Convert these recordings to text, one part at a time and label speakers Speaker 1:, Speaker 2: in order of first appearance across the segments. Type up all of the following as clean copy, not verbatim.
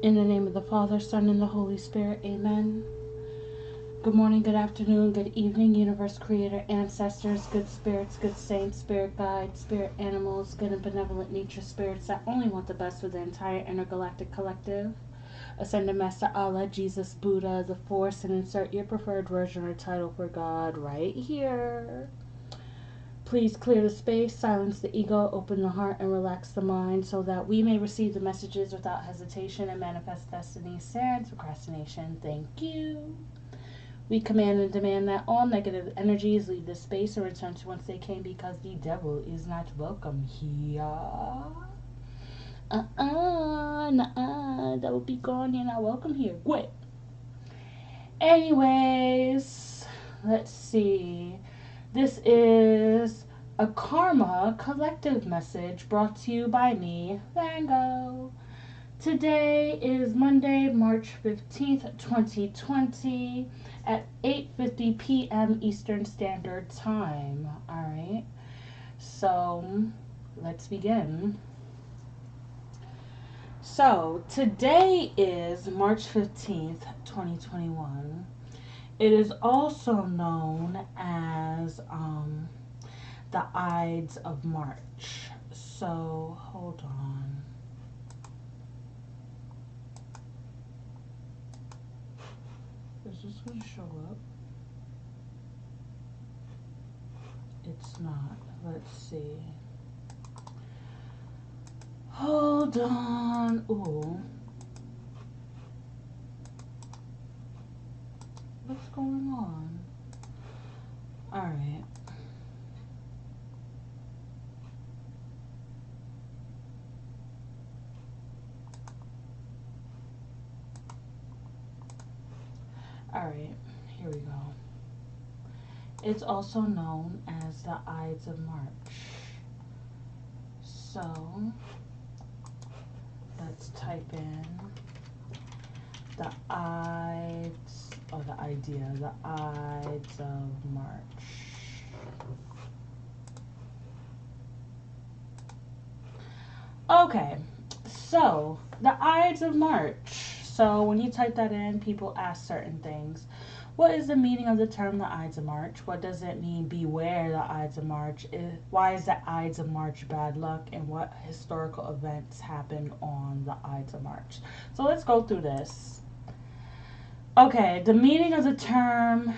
Speaker 1: In the name of the Father, Son, and the Holy Spirit, amen. Good morning, good afternoon, good evening, universe, creator, ancestors, good spirits, good saints, spirit guides, spirit animals, good and benevolent nature spirits that only want the best for the entire intergalactic collective. Ascended Master Allah, Jesus, Buddha, the Force, and insert your preferred version or title for God right here. Please clear the space, silence the ego, open the heart, and relax the mind so that we may receive the messages without hesitation and manifest destiny sans procrastination. Thank you. We command and demand that all negative energies leave this space or return to whence they came because the devil is not welcome here. That will be gone. You're not welcome here. Quit. Anyways, let's see. This is a Karma Collective message brought to you by me, Vango. Today is Monday, March 15th, 2020 at 8:50 p.m. Eastern Standard Time. Alright, so let's begin. So today is March 15th, 2021. It is also known as the Ides of March. So hold on. Is this going to show up? It's not. Let's see. Hold on. Ooh. What's going on? Alright. Alright, here we go. It's also known as the Ides of March. So, let's type in the Ides, or the idea, the Ides of March. Okay, so the Ides of March. So when you type that in, people ask certain things. What is the meaning of the term the Ides of March? What does it mean, beware the Ides of March? Why is the Ides of March bad luck? And what historical events happened on the Ides of March? So let's go through this. Okay, the meaning of the term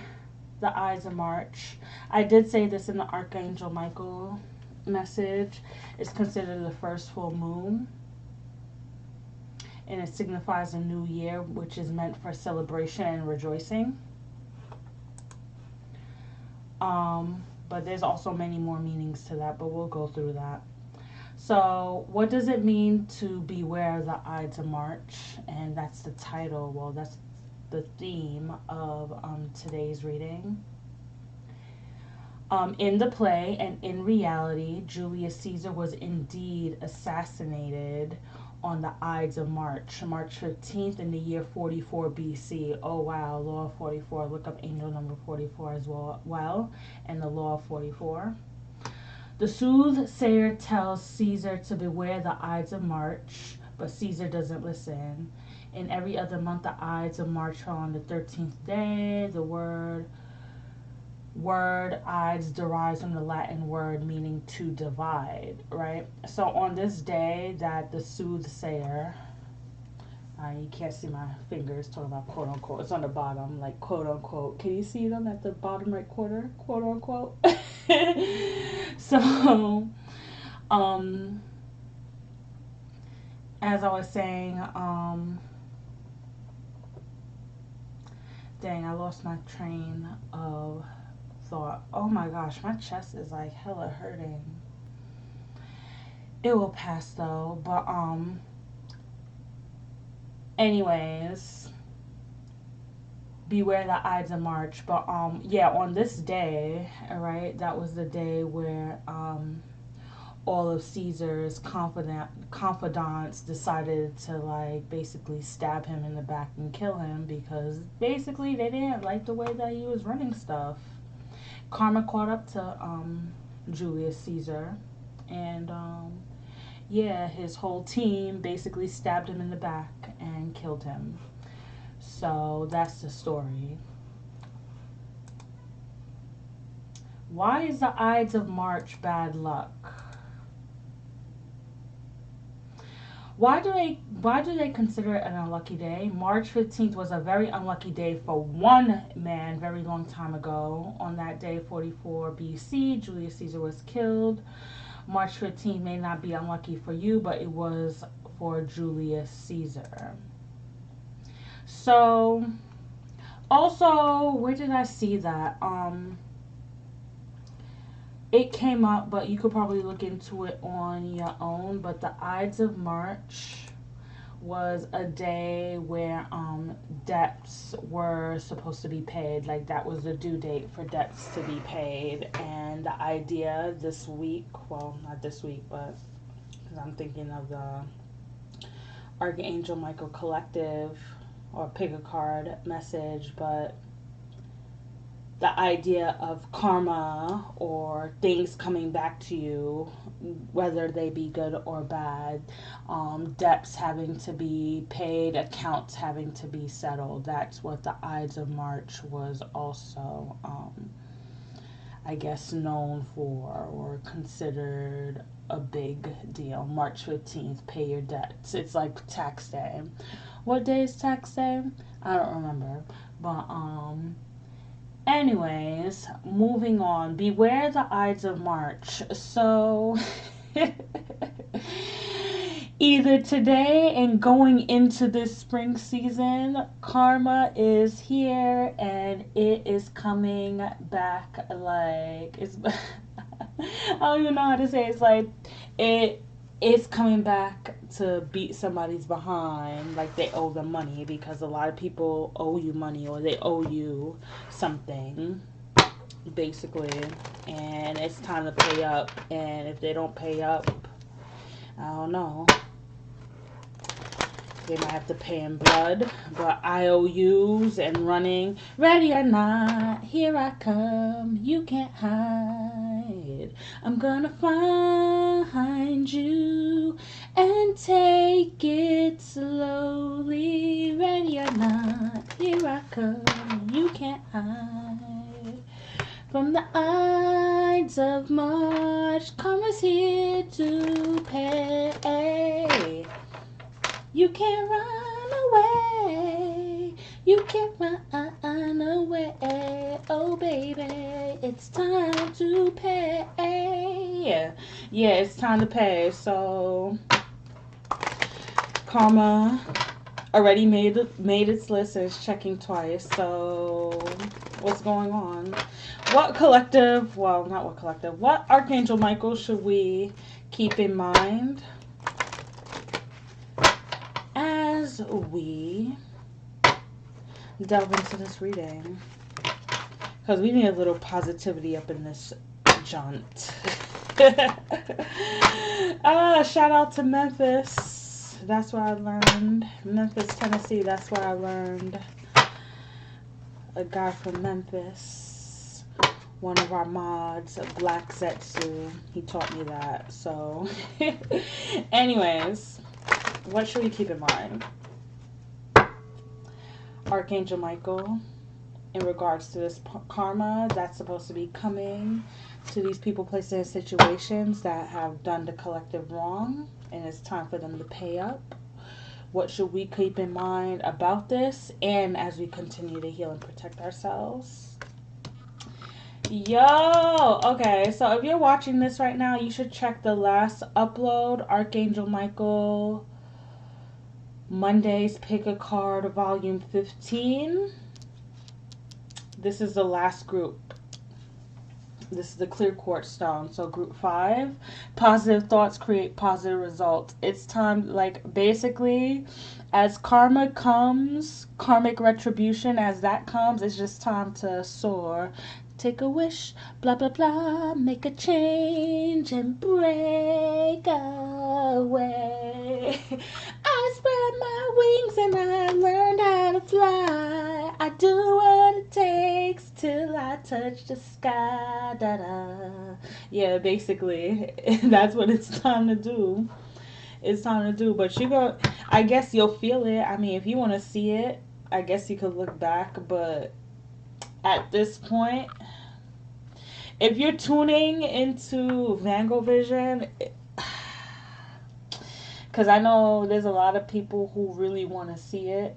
Speaker 1: the Ides of March. I did say this in the Archangel Michael message. It's considered the first full moon. And it signifies a new year, which is meant for celebration and rejoicing. But there's also many more meanings to that, but we'll go through that. So what does it mean to beware the Ides of March? And that's the title. Well, that's the theme of today's reading. In the play and in reality, Julius Caesar was indeed assassinated on the Ides of March, March 15th in the year 44 BC. Oh wow, Law of 44. Look up angel number 44 as well, and the Law of 44. The soothsayer tells Caesar to beware the Ides of March, but Caesar doesn't listen. In every other month, the Ides of March fell on the 13th day. The word Ides derives from the Latin word meaning to divide, right? So on this day that the soothsayer, you can't see my fingers, talking about quote unquote, it's on the bottom, like quote unquote, can you see them at the bottom right corner, quote unquote? So as I was saying, dang, I lost my train of thought. Oh my gosh, my chest is like hella hurting. It will pass though, but anyways, beware the Ides of March. But yeah, on this day, all right, that was the day where all of Caesar's confidants decided to like basically stab him in the back and kill him because basically they didn't like the way that he was running stuff. Karma caught up to Julius Caesar, and yeah, his whole team basically stabbed him in the back and killed him. So that's the story. Why is the Ides of March bad luck? Why do they consider it an unlucky day? March 15th was a very unlucky day for one man very long time ago. On that day, 44 BC, Julius Caesar was killed. March 15th may not be unlucky for you, but it was for Julius Caesar. So, also, where did I see that? It came up, but you could probably look into it on your own. But the Ides of March was a day where debts were supposed to be paid. Like, that was the due date for debts to be paid. And the idea this week, well, not this week, but because I'm thinking of the Archangel Michael Collective or pick a card message, but the idea of karma or things coming back to you, whether they be good or bad, debts having to be paid, accounts having to be settled. That's what the Ides of March was also, I guess, known for or considered a big deal. March 15th, pay your debts. It's like tax day. What day is tax day? I don't remember. But, anyways, moving on. Beware the Ides of March. So, either today and going into this spring season, karma is here and it is coming back like it's. I don't even know how to say it. It's like it's coming back to beat somebody's behind, like they owe them money, because a lot of people owe you money or they owe you something, basically, and it's time to pay up. And if they don't pay up, I don't know, they might have to pay in blood. But IOUs and running, ready or not, here I come, you can't hide. I'm gonna find you and take it slowly. Ready or not, here I come, you can't hide. From the Ides of March, karma's here to pay. You can't run away. You can't run away. Oh, baby, it's time to pay. Yeah, it's time to pay. So, karma already made its list and it's checking twice. So, what's going on? What collective, well, not what collective, what Archangel Michael should we keep in mind as we delve into this reading? Because we need a little positivity up in this jaunt. Shout out to Memphis. That's where I learned. Memphis, Tennessee. That's where I learned. A guy from Memphis, one of our mods, Black Zetsu, he taught me that. So, anyways, what should we keep in mind? Archangel Michael, in regards to this karma that's supposed to be coming to these people, places, and situations that have done the collective wrong, and it's time for them to pay up. What should we keep in mind about this, and as we continue to heal and protect ourselves? Yo, okay, so if you're watching this right now, you should check the last upload, Archangel Michael Mondays Pick a Card, Volume 15. This is the last group. This is the clear quartz stone. So group 5, positive thoughts create positive results. It's time, like, basically, as karma comes, karmic retribution, as that comes, it's just time to soar. Take a wish, blah, blah, blah, make a change and break away. I spread my wings and I learned how to fly. I do what it takes till I touch the sky. Da-da. Yeah, basically, that's what it's time to do. It's time to do. But you go, I guess you'll feel it. I mean, if you want to see it, I guess you could look back. But at this point, if you're tuning into Vanngovision, because I know there's a lot of people who really want to see it.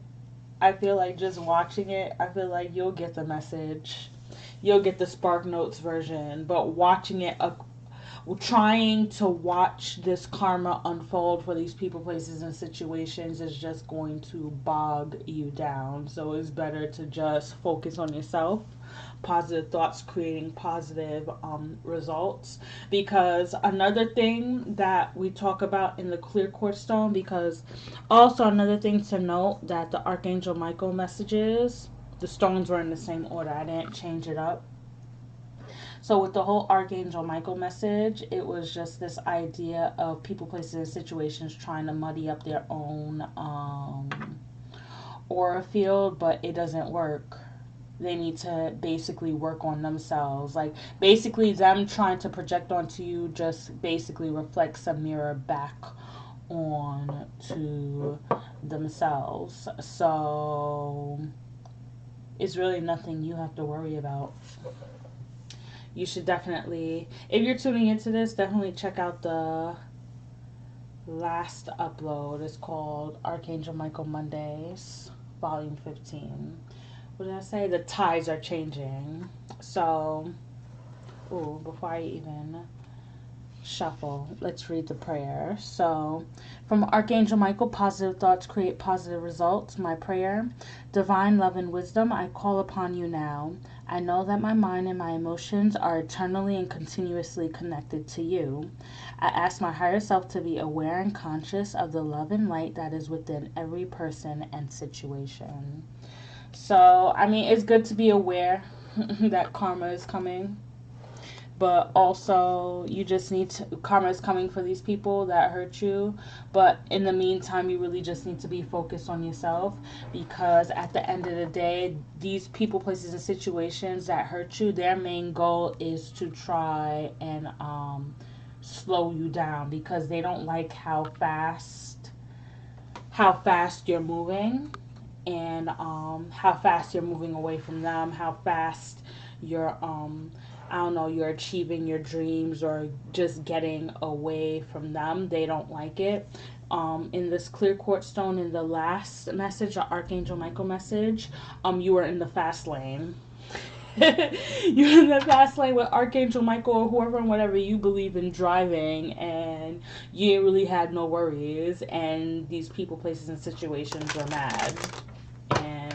Speaker 1: I feel like just watching it, I feel like you'll get the message. You'll get the Spark Notes version. But watching it, trying to watch this karma unfold for these people, places, and situations is just going to bog you down. So it's better to just focus on yourself. Positive thoughts creating positive results. Because another thing that we talk about in the clear quartz stone, because also another thing to note that the Archangel Michael messages, the stones were in the same order. I didn't change it up. So with the whole Archangel Michael message, it was just this idea of people, places, and situations trying to muddy up their own aura field, but it doesn't work. They need to basically work on themselves. Like, basically them trying to project onto you just basically reflects a mirror back on to themselves. So it's really nothing you have to worry about. You should definitely, if you're tuning into this, definitely check out the last upload. It's called Archangel Michael Mondays, Volume 15. What did I say? The tides are changing. So, before I even shuffle, let's read the prayer. So, from Archangel Michael, positive thoughts create positive results. My prayer: divine love and wisdom, I call upon you now. I know that my mind and my emotions are eternally and continuously connected to you. I ask my higher self to be aware and conscious of the love and light that is within every person and situation. So, I mean, it's good to be aware that karma is coming. But also, you just need to, karma is coming for these people that hurt you. But in the meantime, you really just need to be focused on yourself. Because at the end of the day, these people, places, and situations that hurt you, their main goal is to try and slow you down. Because they don't like how fast you're moving. And how fast you're moving away from them. How fast you're I don't know, you're achieving your dreams or just getting away from them. They don't like it. In this clear quartz stone, in the last message, the Archangel Michael message, you were in the fast lane. You're in the fast lane with Archangel Michael or whoever and whatever you believe in driving, and you really had no worries, and these people, places, and situations were mad. And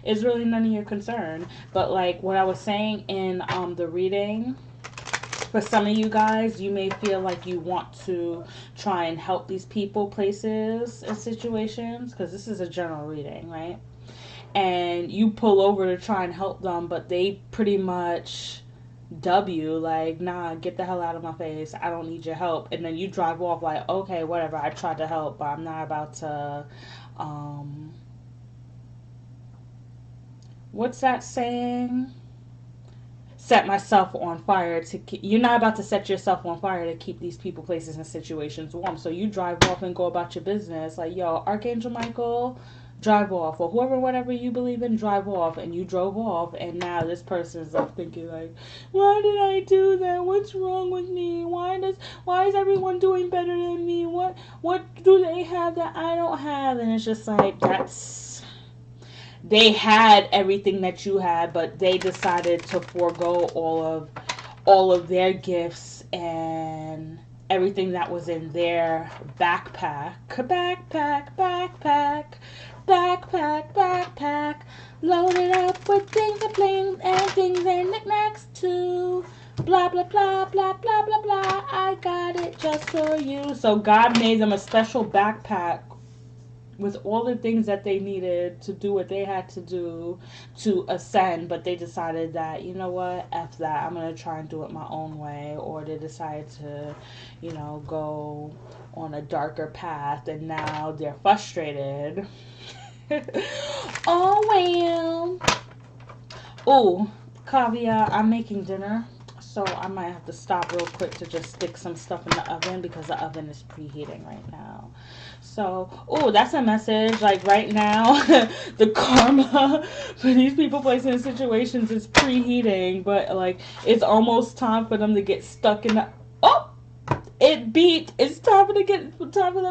Speaker 1: it's really none of your concern. But like what I was saying in the reading, for some of you guys, you may feel like you want to try and help these people, places, and situations, because this is a general reading, right? And you pull over to try and help them, but they pretty much dub you, like, nah, get the hell out of my face, I don't need your help. And then you drive off like, okay, whatever, I tried to help, but I'm not about to what's that saying? Set myself on fire to keep, you're not about to set yourself on fire to keep these people, places, and situations warm. So you drive off and go about your business. Like, yo, Archangel Michael, drive off. Or whoever, whatever you believe in, drive off. And you drove off, and now this person's like thinking like, why did I do that? What's wrong with me? Why is everyone doing better than me? What do they have that I don't have? And it's just like, they had everything that you had, but they decided to forego all of their gifts and everything that was in their backpack, loaded up with things and bling and things and knickknacks too. Blah blah blah blah blah blah blah. I got it just for you. So God made them a special backpack with all the things that they needed to do what they had to do to ascend, but they decided that, you know what, F that, I'm going to try and do it my own way. Or they decided to, go on a darker path, and now they're frustrated. Oh, well. Oh, caveat, I'm making dinner. So I might have to stop real quick to just stick some stuff in the oven because the oven is preheating right now. So, oh, that's a message. Like right now, the karma for these people, places, and situations is preheating, but like it's almost time for them to get stuck in the. Oh, it beat. It's time for them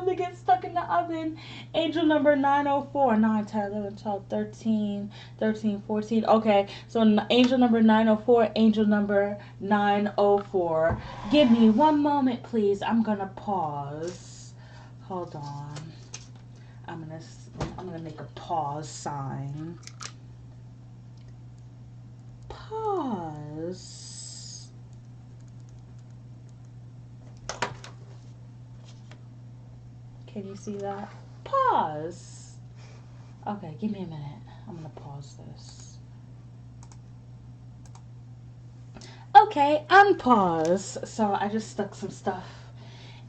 Speaker 1: to get stuck in the oven. Angel number 904, 9, 10, 11, 12, 13, 13, 14. Okay, so angel number 904, angel number 904. Give me one moment, please. I'm gonna pause. Hold on. I'm gonna make a pause sign. Pause. Can you see that? Pause. Okay, give me a minute. I'm gonna pause this. Okay, unpause. So I just stuck some stuff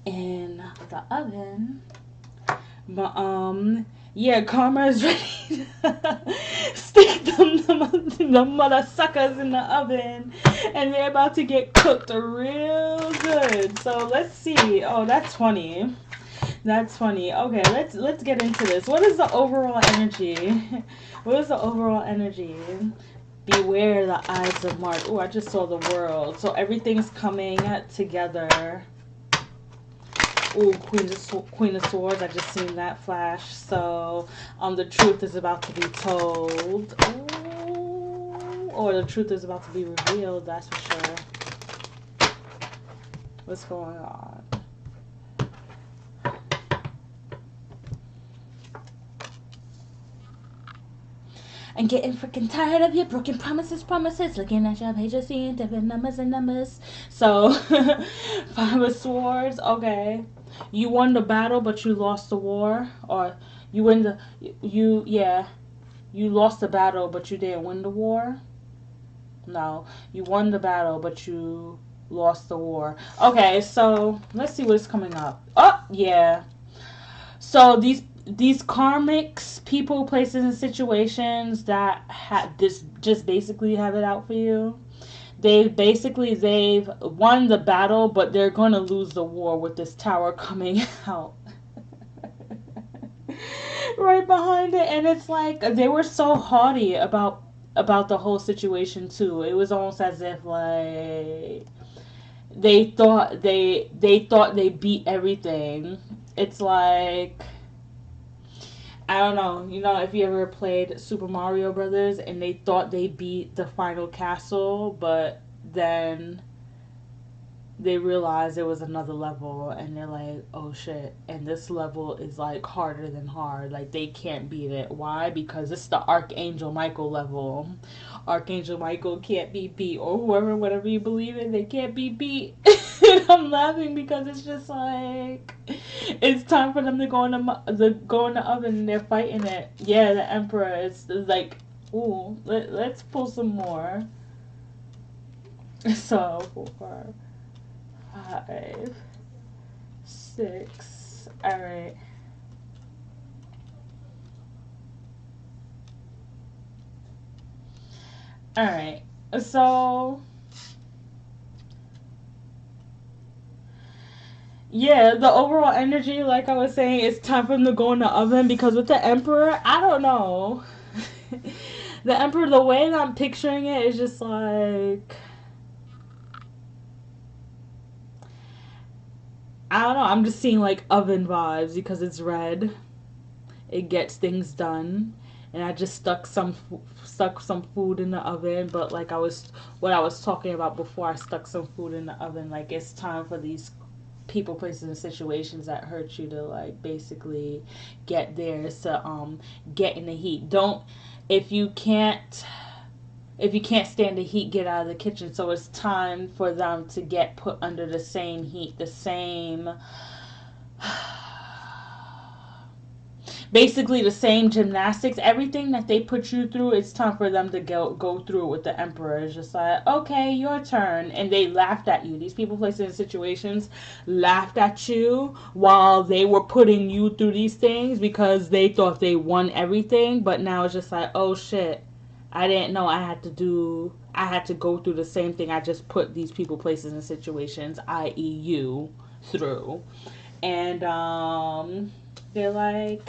Speaker 1: in the oven. But yeah, karma is ready to stick the mother suckers in the oven, and they're about to get cooked real good. So let's see. Oh, that's funny. That's funny. Okay, let's get into this. What is the overall energy? What is the overall energy? Beware the Ides of March. Oh, I just saw the world. So everything's coming together. Oh, Queen of Swords. I just seen that flash. So the truth is about to be told. Ooh, or the truth is about to be revealed. That's for sure. What's going on? I'm getting freaking tired of your broken promises. Looking at your page, just seeing different numbers and numbers. So, 5 of Swords. Okay, you won the battle, but you lost the war, or you win the you lost the battle, but you didn't win the war. No, you won the battle, but you lost the war. Okay, so let's see what's coming up. Oh yeah. So these karmics, people, places, and situations that just basically have it out for you. They've won the battle, but they're gonna lose the war with this tower coming out right behind it, and it's like they were so haughty about the whole situation too. It was almost as if like they thought they beat everything. It's like, I don't know, if you ever played Super Mario Brothers and they thought they beat the final castle, but then they realized there was another level and they're like, oh shit, and this level is like harder than hard. Like they can't beat it. Why? Because it's the Archangel Michael level. Archangel Michael can't be beat, or whoever, whatever you believe in, they can't be beat. I'm laughing because it's just like it's time for them to go in the oven and they're fighting it. Yeah, the Emperor is like, ooh, let's pull some more. So 4, 5, 6. All right. All right. So yeah, the overall energy, like I was saying, it's time for them to go in the oven because with the Emperor, I don't know. The Emperor, the way that I'm picturing it is just like, I don't know. I'm just seeing like oven vibes because it's red. It gets things done, and I just stuck some food in the oven. But like what I was talking about before, I stuck some food in the oven. Like it's time for these people, places, and situations that hurt you to like basically get theirs to get in the heat. Don't if you can't stand the heat, get out of the kitchen. So it's time for them to get put under the same heat, the same basically the same gymnastics, everything that they put you through. It's time for them to go through it with the Emperor. It's just like, okay, your turn. And they laughed at you. These people, places, and situations laughed at you while they were putting you through these things because they thought they won everything. But now it's just like, oh shit, I didn't know I had to go through the same thing I just put these people, places, and situations, i.e. you, through. And they're like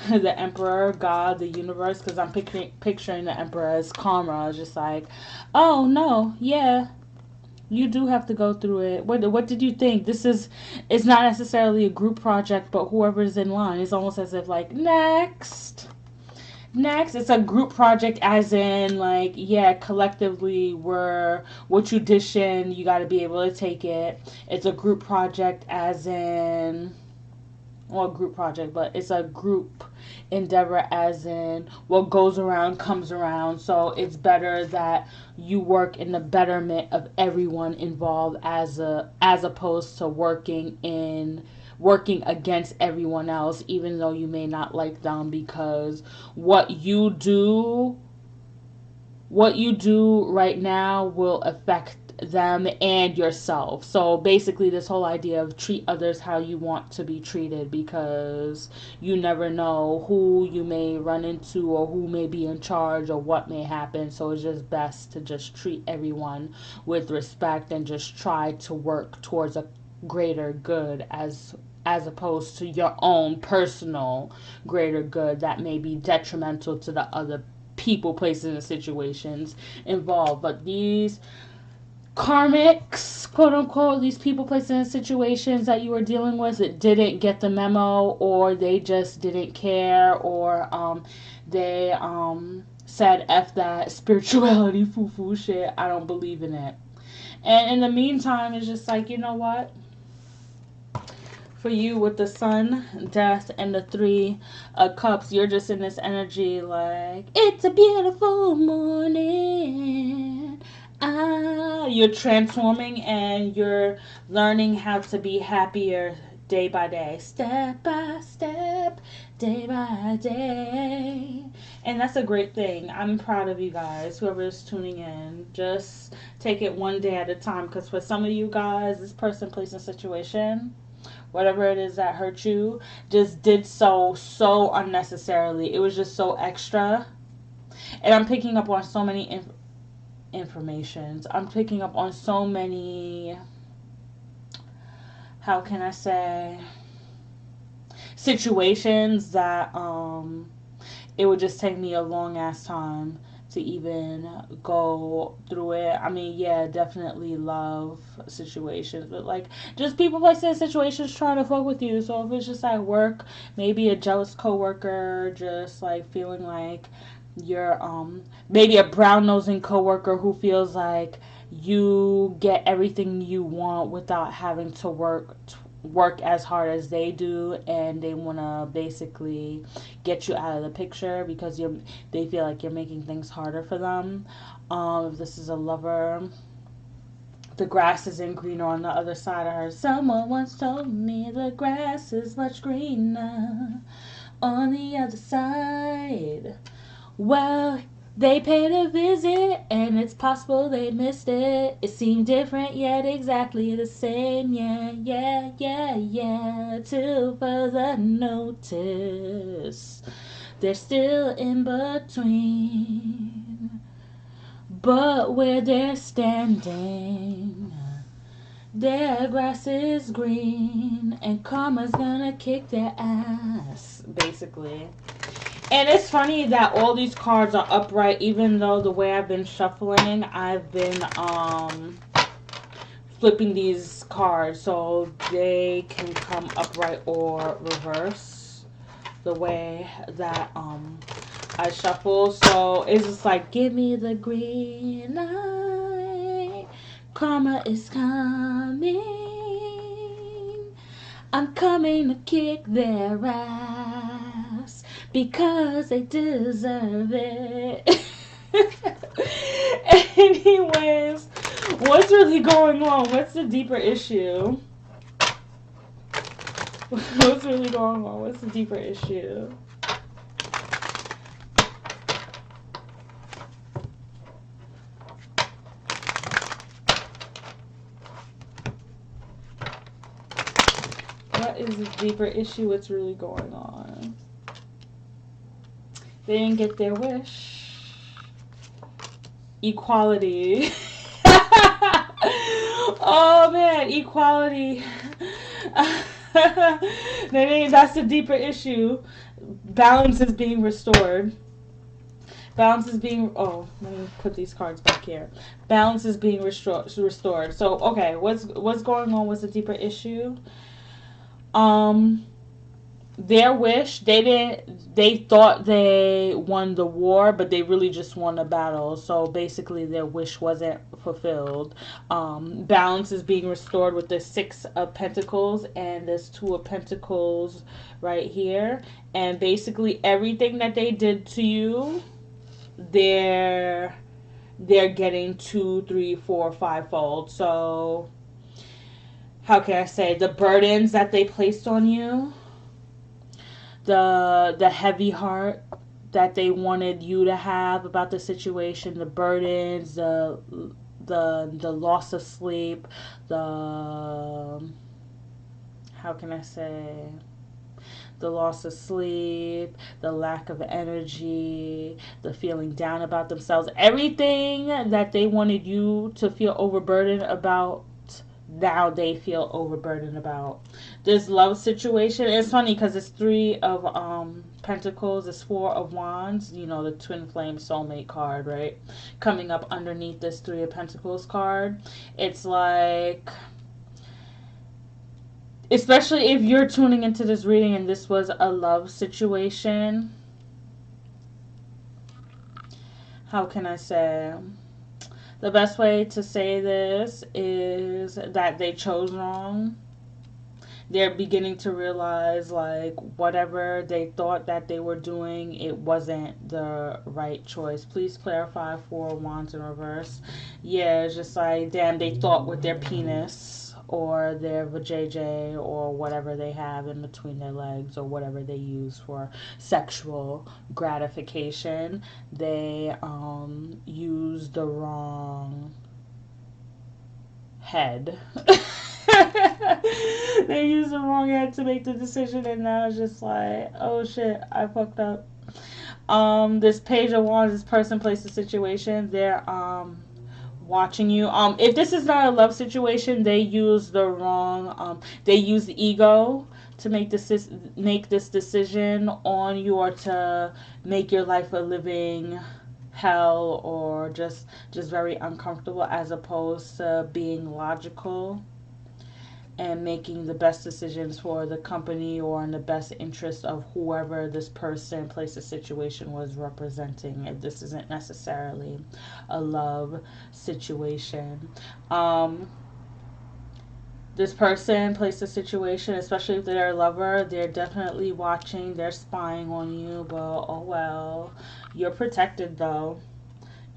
Speaker 1: the emperor, God, the universe, because I'm picturing the emperor as Karma. I was just like, oh no, yeah, you do have to go through it. What did you think? It's not necessarily a group project, but whoever's in line. It's almost as if like next. It's a group project, as in like, yeah, collectively what you dish in, you got to be able to take it. It's a group project, as in, well, group project, but it's a group endeavor, as in what goes around comes around. So it's better that you work in the betterment of everyone involved, as opposed to working against everyone else, even though you may not like them, because what you do right now will affect them and yourself. So basically, this whole idea of treat others how you want to be treated, because you never know who you may run into or who may be in charge or what may happen. So it's just best to just treat everyone with respect and just try to work towards a greater good, as opposed to your own personal greater good that may be detrimental to the other people, places, and situations involved. But these karmics, quote unquote, these people, places, and situations that you were dealing with, it didn't get the memo, or they just didn't care, or they said F that spirituality foo-foo shit, I don't believe in it. And in the meantime, it's just like, you know what? For you, with the sun, death, and the 3 cups, you're just in this energy like, it's a beautiful morning. You're transforming and you're learning how to be happier day by day, step by step, day by day. And that's a great thing. I'm proud of you guys, whoever's tuning in. Just take it one day at a time, because for some of you guys, this person, place, and situation, whatever it is that hurt you, just did so unnecessarily. It was just so extra. And I'm picking up on so many informations. I'm picking up on so many, how can I say, situations that it would just take me a long ass time to even go through it. I mean, yeah, definitely love situations, but like, just people, places, situations trying to fuck with you. So if it's just at work, maybe a jealous coworker, just like feeling like you're maybe a brown nosing coworker who feels like you get everything you want without having to work as hard as they do, and they want to basically get you out of the picture because they feel like you're making things harder for them. If this is a lover, the grass isn't greener on the other side of her. Someone once told me the grass is much greener on the other side. Well, they paid a visit, and it's possible they missed it. It seemed different, yet exactly the same. Yeah. Till further notice, they're still in between. But where they're standing, their grass is green, and karma's gonna kick their ass, basically. And it's funny that all these cards are upright, even though the way I've been shuffling, I've been flipping these cards so they can come upright or reverse the way that I shuffle. So it's just like, give me the green light, karma is coming, I'm coming to kick their ass because they deserve it. Anyways, what's really going on? What's the deeper issue? What's really going on? What's the deeper issue? What is the deeper issue? What's really going on? They didn't get their wish. Equality. Oh man, equality. That's the deeper issue. Balance is being restored. Balance is being. Oh, let me put these cards back here. Balance is being restored. So okay, what's going on? What's the deeper issue? Um, their wish, they thought they won the war, but they really just won the battle. So basically their wish wasn't fulfilled. Balance is being restored with the Six of Pentacles and this Two of Pentacles right here. And basically everything that they did to you, they're getting 2, 3, 4, 5-fold. So how can I say, the burdens that they placed on you, the heavy heart that they wanted you to have about the situation, the burdens, the loss of sleep, the how can I say, the loss of sleep, the lack of energy, the feeling down about themselves, everything that they wanted you to feel overburdened about, now they feel overburdened about. This love situation, it's funny because it's Three of Pentacles, it's Four of Wands, you know, the twin flame soulmate card, right? Coming up underneath this Three of Pentacles card. It's like, especially if you're tuning into this reading and this was a love situation, how can I say, the best way to say this is that they chose wrong. They're beginning to realize, like, whatever they thought that they were doing, it wasn't the right choice. Please clarify Four Wands in reverse. Yeah, it's just like, damn, they thought with their penis or their vajayjay or whatever they have in between their legs or whatever they use for sexual gratification, they used the wrong head. They used the wrong head to make the decision, and now it's just like, oh shit, I fucked up. This Page of Wands, this person, place, the situation, they're watching you. If this is not a love situation, they use the wrong. They use the ego to make this decision on you, or to make your life a living hell, or just very uncomfortable, as opposed to being logical and making the best decisions for the company or in the best interest of whoever this person, place, the situation was representing. If this isn't necessarily a love situation, this person, place, the situation, especially if they're a lover, they're definitely watching, they're spying on you, but oh well, you're protected though.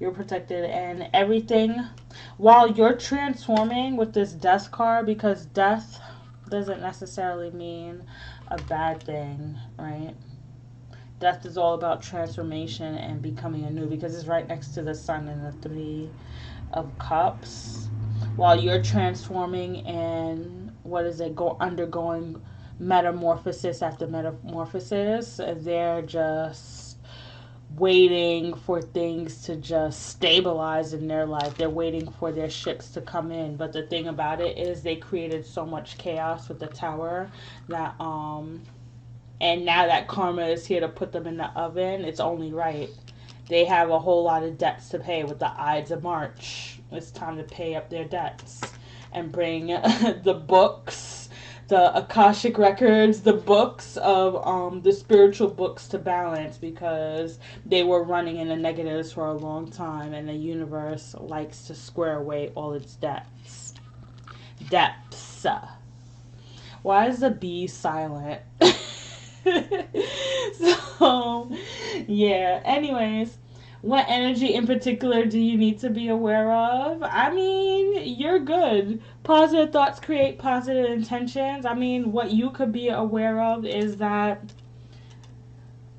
Speaker 1: You're protected, and everything, while you're transforming with this Death card, because death doesn't necessarily mean a bad thing, right? Death is all about transformation and becoming anew, because it's right next to the Sun and the Three of Cups. While you're transforming and undergoing metamorphosis after metamorphosis, they're just waiting for things to just stabilize in their life. They're waiting for their ships to come in. But the thing about it is, they created so much chaos with the Tower that and now that karma is here to put them in the oven, it's only right. They have a whole lot of debts to pay with the Ides of March. It's time to pay up their debts and bring the books, the Akashic records, the books of the spiritual books to balance, because they were running in the negatives for a long time, and the universe likes to square away all its debts. Depths. Why is the B silent? So, yeah. Anyways, what energy in particular do you need to be aware of? I mean, you're good. Positive thoughts create positive intentions. I mean, what you could be aware of is that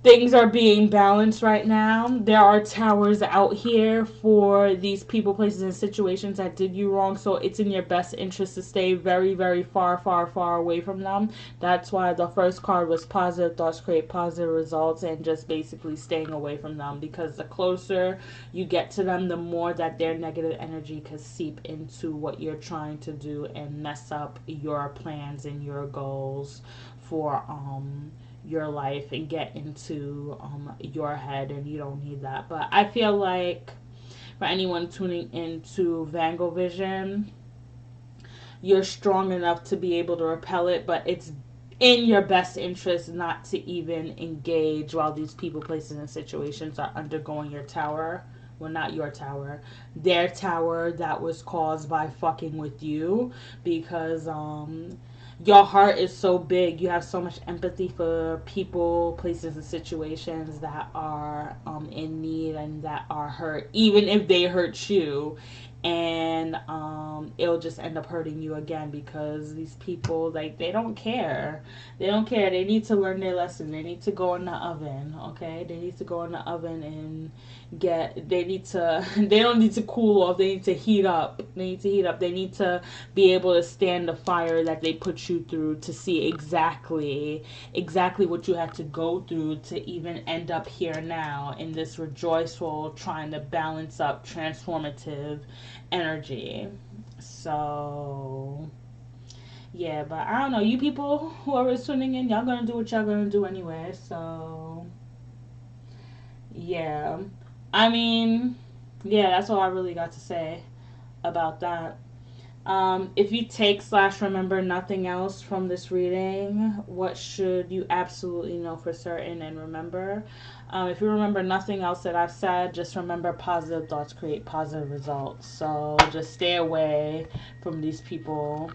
Speaker 1: things are being balanced right now. There are towers out here for these people, places, and situations that did you wrong. So it's in your best interest to stay very, very far, far, far away from them. That's why the first card was positive thoughts create positive results, and just basically staying away from them, because the closer you get to them, the more that their negative energy could seep into what you're trying to do and mess up your plans and your goals for your life and get into your head, and you don't need that. But I feel like for anyone tuning into Vanngovision, you're strong enough to be able to repel it, but it's in your best interest not to even engage while these people, places, and situations are undergoing your tower. Well, not your tower, their tower that was caused by fucking with you, because your heart is so big. You have so much empathy for people, places, and situations that are in need and that are hurt, even if they hurt you. And it'll just end up hurting you again, because these people, like, they don't care. They don't care. They need to learn their lesson. They need to go in the oven, okay? They need to go in the oven and they don't need to cool off. They need to heat up. They need to be able to stand the fire that they put you through, to see exactly what you had to go through to even end up here now in this rejoiceful, trying to balance up, transformative energy. So yeah, but I don't know, you people who are tuning in, y'all gonna do what y'all gonna do anyway. So yeah, I mean, yeah, that's all I really got to say about that. If you take / remember nothing else from this reading, what should you absolutely know for certain and remember? If you remember nothing else that I've said, just remember positive thoughts create positive results. So just stay away from these people,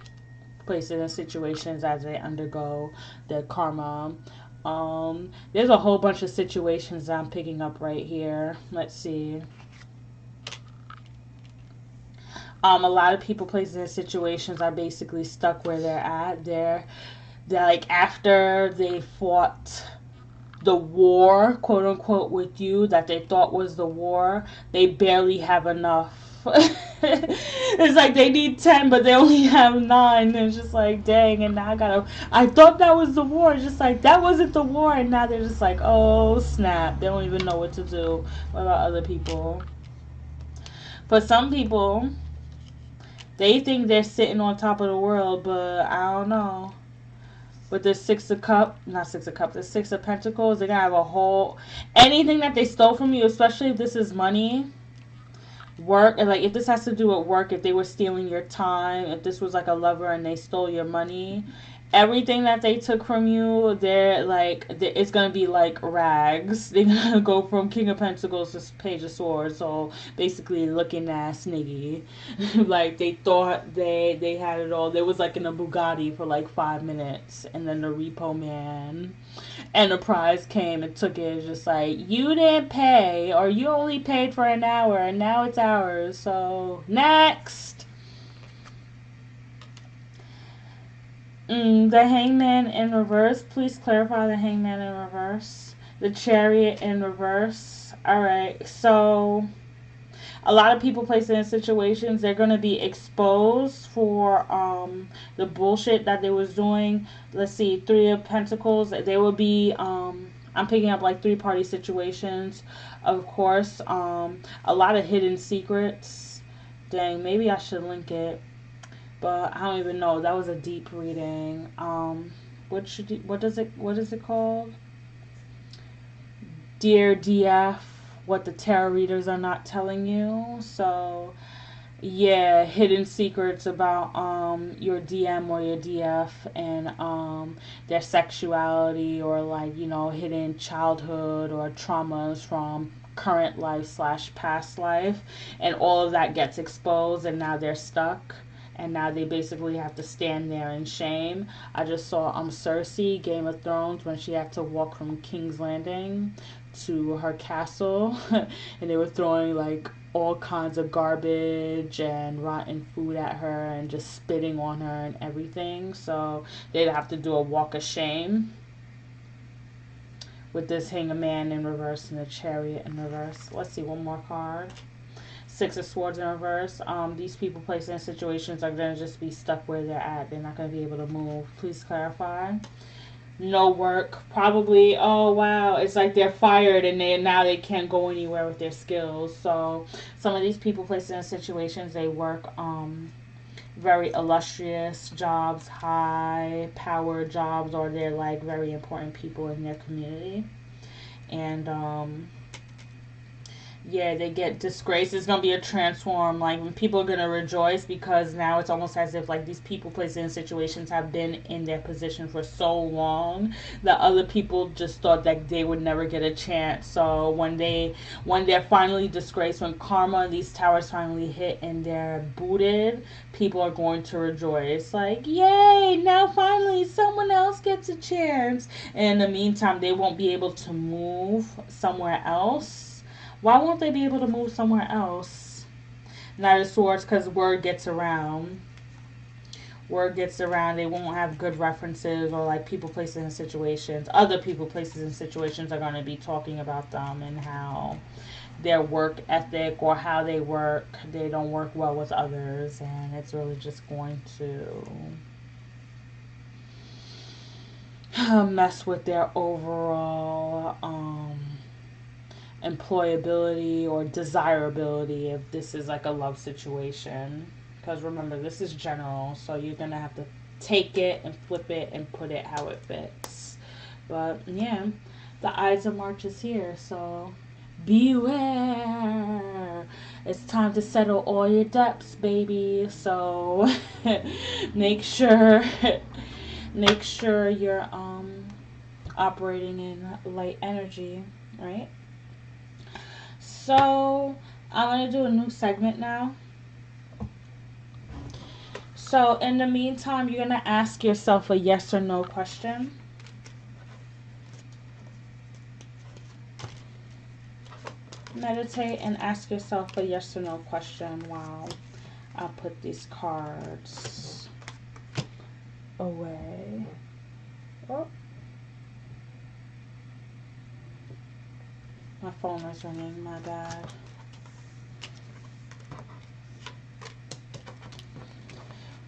Speaker 1: places, and situations as they undergo their karma. There's a whole bunch of situations that I'm picking up right here. Let's see. A lot of people, places, and situations are basically stuck where they're at. They're like, after they fought the war, quote unquote, with you that they thought was the war, they barely have enough. It's like they need 10, but they only have 9. And it's just like, dang, and now I thought that was the war. It's just like, that wasn't the war. And now they're just like, oh, snap. They don't even know what to do. What about other people? For some people, they think they're sitting on top of the world, but I don't know. With the the 6 of Pentacles, they're gonna have a whole, anything that they stole from you, especially if this is money, work, and like if this has to do with work, if they were stealing your time, if this was like a lover and they stole your money, everything that they took from you, they're like, it's gonna be like rags. They're gonna go from King of Pentacles to Page of Swords. So basically looking ass niggy. Like they thought they had it all. They was like in a Bugatti for like 5 minutes, and then the repo man Enterprise came and took it. It's just like, you didn't pay, or you only paid for an hour and now it's ours, so next. The Hangman in reverse. Please clarify the Hangman in reverse. The Chariot in reverse. Alright, so a lot of people, places, in situations, they're going to be exposed for the bullshit that they was doing. Let's see, 3 of Pentacles. They will be, I'm picking up like 3-party situations, of course. A lot of hidden secrets. Dang, maybe I should link it. But I don't even know. That was a deep reading. What is it called? Dear DF, what the tarot readers are not telling you. So yeah, hidden secrets about your DM or your DF, and their sexuality, or like, you know, hidden childhood or traumas from current life / past life, and all of that gets exposed, and now they're stuck. And now they basically have to stand there in shame. I just saw Cersei, Game of Thrones, when she had to walk from King's Landing to her castle, and they were throwing like all kinds of garbage and rotten food at her and just spitting on her and everything. So they'd have to do a walk of shame. with this Hanged Man in reverse and the Chariot in reverse. Let's see, one more card. Six of Swords in reverse. These people placed in situations are going to just be stuck where they're at. They're not going to be able to move. Please clarify. No work. Probably, oh wow, it's like they're fired and now they can't go anywhere with their skills. So some of these people placed in situations, they work very illustrious jobs, high power jobs, or they're like very important people in their community. And yeah, they get disgraced. It's gonna be a transform. Like, when people are gonna rejoice, because now it's almost as if like these people placed in situations have been in their position for so long that other people just thought that they would never get a chance. So when they're finally disgraced, when karma and these towers finally hit and they're booted, people are going to rejoice. Like, yay! Now finally someone else gets a chance. And in the meantime, they won't be able to move somewhere else. Why won't they be able to move somewhere else? Knight of Swords, because word gets around. Word gets around. They won't have good references, or like people placed in situations. Other people placed in situations are going to be talking about them and how their work ethic or how they work. They don't work well with others, and it's really just going to mess with their overall employability or desirability if this is like a love situation. Because remember, this is general, so you're gonna have to take it and flip it and put it how it fits. But yeah, the Ides of March is here, so beware. It's time to settle all your debts, baby. So make sure you're operating in light energy, right? So I'm going to do a new segment now. So in the meantime, you're going to ask yourself a yes or no question. Meditate and ask yourself a yes or no question while I put these cards away. Oh. My phone is ringing, my bad.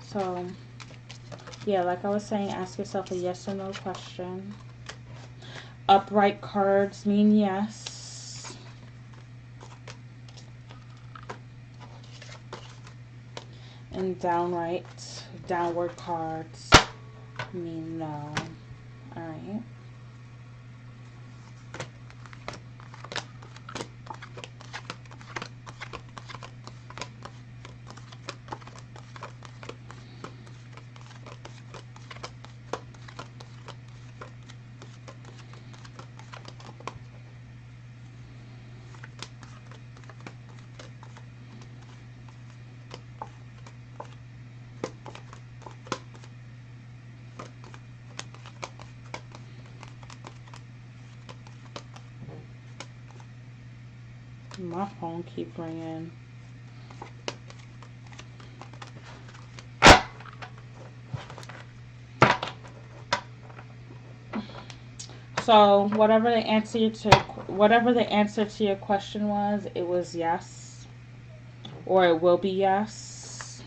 Speaker 1: So, yeah, like I was saying, ask yourself a yes or no question. Upright cards mean yes. And downward cards mean no. Alright. My phone keeps ringing. So whatever the answer to your question was, it was yes, or it will be yes.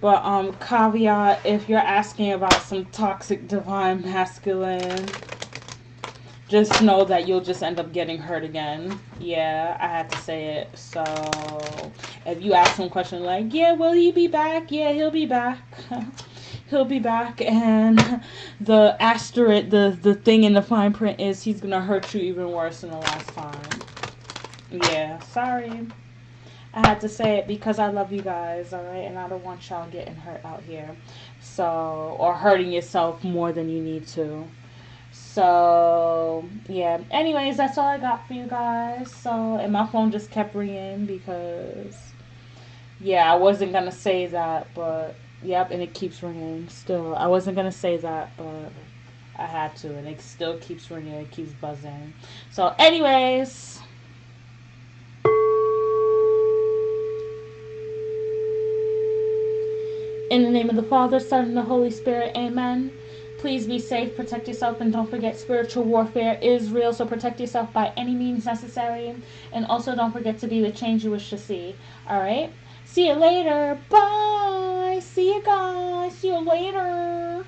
Speaker 1: But caveat, if you're asking about some toxic divine masculine, just know that you'll just end up getting hurt again. Yeah, I had to say it. So if you ask some question like, yeah, will he be back? Yeah, he'll be back. He'll be back. And the asterisk, the thing in the fine print is he's going to hurt you even worse than the last time. Yeah, sorry. I had to say it because I love you guys, alright? And I don't want y'all getting hurt out here. So, or hurting yourself more than you need to. So, yeah. Anyways, that's all I got for you guys. So, and my phone just kept ringing because, yeah, I wasn't going to say that, but, yep, and it keeps ringing still. I wasn't going to say that, but I had to, and it still keeps ringing. It keeps buzzing. So, anyways, in the name of the Father, Son, and the Holy Spirit, amen. Please be safe, protect yourself, and don't forget spiritual warfare is real, so protect yourself by any means necessary. And also don't forget to be the change you wish to see. Alright? See you later. Bye. See you guys. See you later.